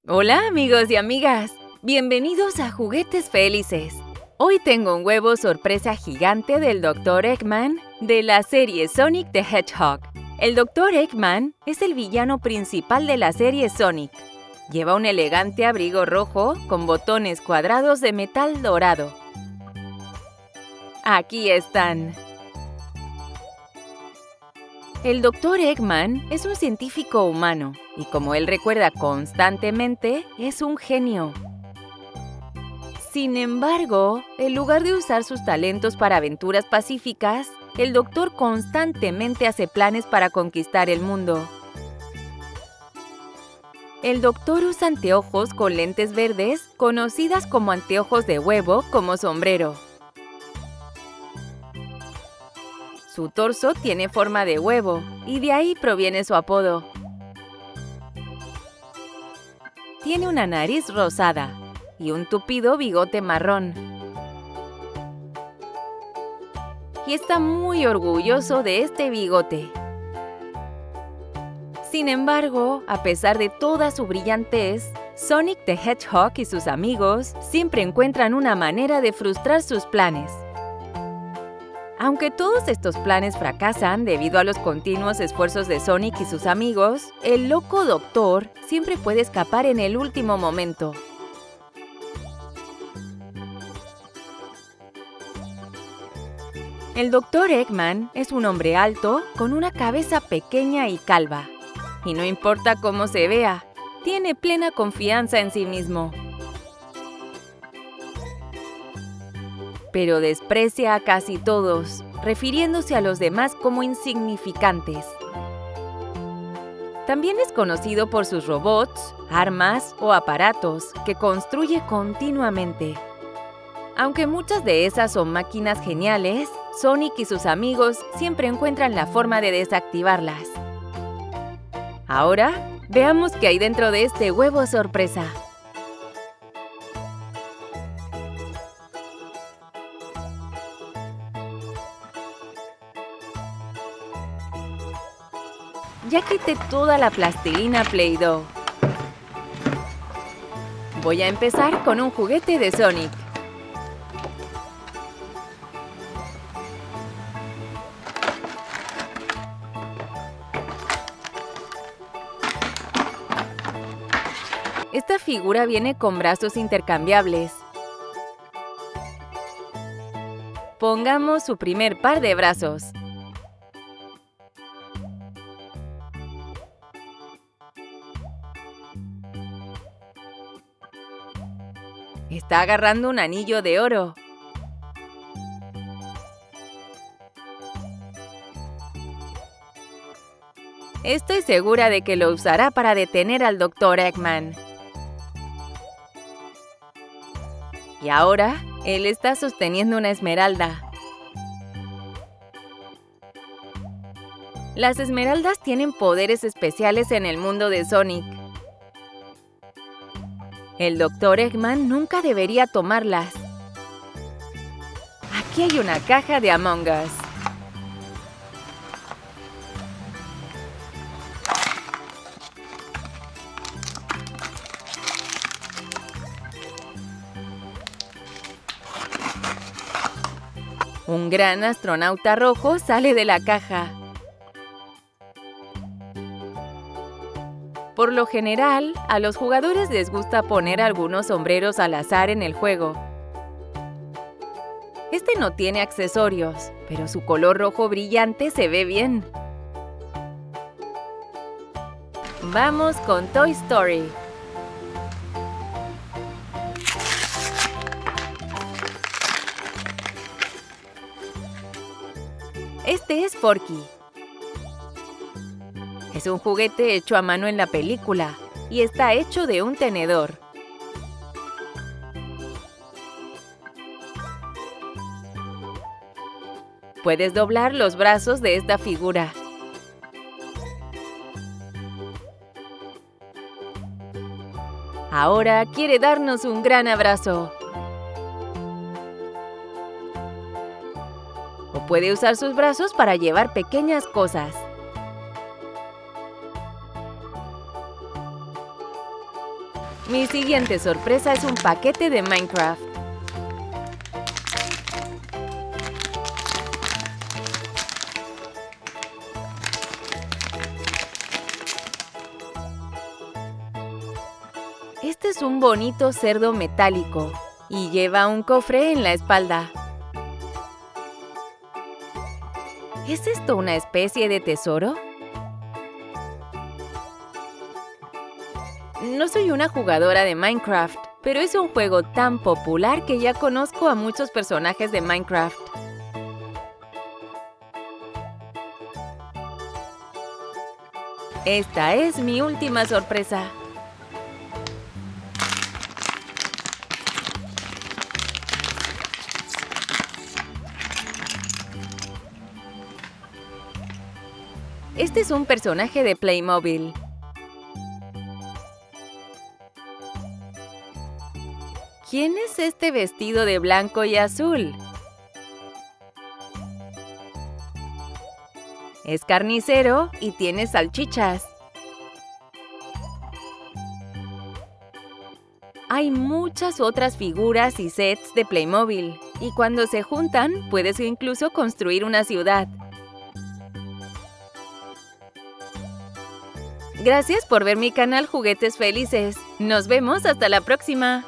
Hola amigos y amigas, bienvenidos a Juguetes Felices. Hoy tengo un huevo sorpresa gigante del Dr. Eggman de la serie Sonic the Hedgehog. El Dr. Eggman es el villano principal de la serie Sonic. Lleva un elegante abrigo rojo con botones cuadrados de metal dorado. Aquí están. El Dr. Eggman es un científico humano y, como él recuerda constantemente, es un genio. Sin embargo, en lugar de usar sus talentos para aventuras pacíficas, el doctor constantemente hace planes para conquistar el mundo. El doctor usa anteojos con lentes verdes, conocidas como anteojos de huevo, como sombrero. Su torso tiene forma de huevo, y de ahí proviene su apodo. Tiene una nariz rosada y un tupido bigote marrón. Y está muy orgulloso de este bigote. Sin embargo, a pesar de toda su brillantez, Sonic the Hedgehog y sus amigos siempre encuentran una manera de frustrar sus planes. Aunque todos estos planes fracasan debido a los continuos esfuerzos de Sonic y sus amigos, el loco doctor siempre puede escapar en el último momento. El Dr. Eggman es un hombre alto con una cabeza pequeña y calva. Y no importa cómo se vea, tiene plena confianza en sí mismo. Pero desprecia a casi todos, refiriéndose a los demás como insignificantes. También es conocido por sus robots, armas o aparatos que construye continuamente. Aunque muchas de esas son máquinas geniales, Sonic y sus amigos siempre encuentran la forma de desactivarlas. Ahora, veamos qué hay dentro de este huevo sorpresa. Ya quité toda la plastilina Play-Doh. Voy a empezar con un juguete de Sonic. Esta figura viene con brazos intercambiables. Pongamos su primer par de brazos. Está agarrando un anillo de oro. Estoy segura de que lo usará para detener al Dr. Eggman. Y ahora, él está sosteniendo una esmeralda. Las esmeraldas tienen poderes especiales en el mundo de Sonic. El Dr. Eggman nunca debería tomarlas. Aquí hay una caja de Among Us. Un gran astronauta rojo sale de la caja. Por lo general, a los jugadores les gusta poner algunos sombreros al azar en el juego. Este no tiene accesorios, pero su color rojo brillante se ve bien. Vamos con Toy Story. Este es Forky. Es un juguete hecho a mano en la película y está hecho de un tenedor. Puedes doblar los brazos de esta figura. Ahora quiere darnos un gran abrazo. O puede usar sus brazos para llevar pequeñas cosas. Mi siguiente sorpresa es un paquete de Minecraft. Este es un bonito cerdo metálico y lleva un cofre en la espalda. ¿Es esto una especie de tesoro? No soy una jugadora de Minecraft, pero es un juego tan popular que ya conozco a muchos personajes de Minecraft. Esta es mi última sorpresa. Este es un personaje de Playmobil. ¿Quién es este vestido de blanco y azul? Es carnicero y tiene salchichas. Hay muchas otras figuras y sets de Playmobil, y cuando se juntan, puedes incluso construir una ciudad. Gracias por ver mi canal Juguetes Felices. Nos vemos hasta la próxima.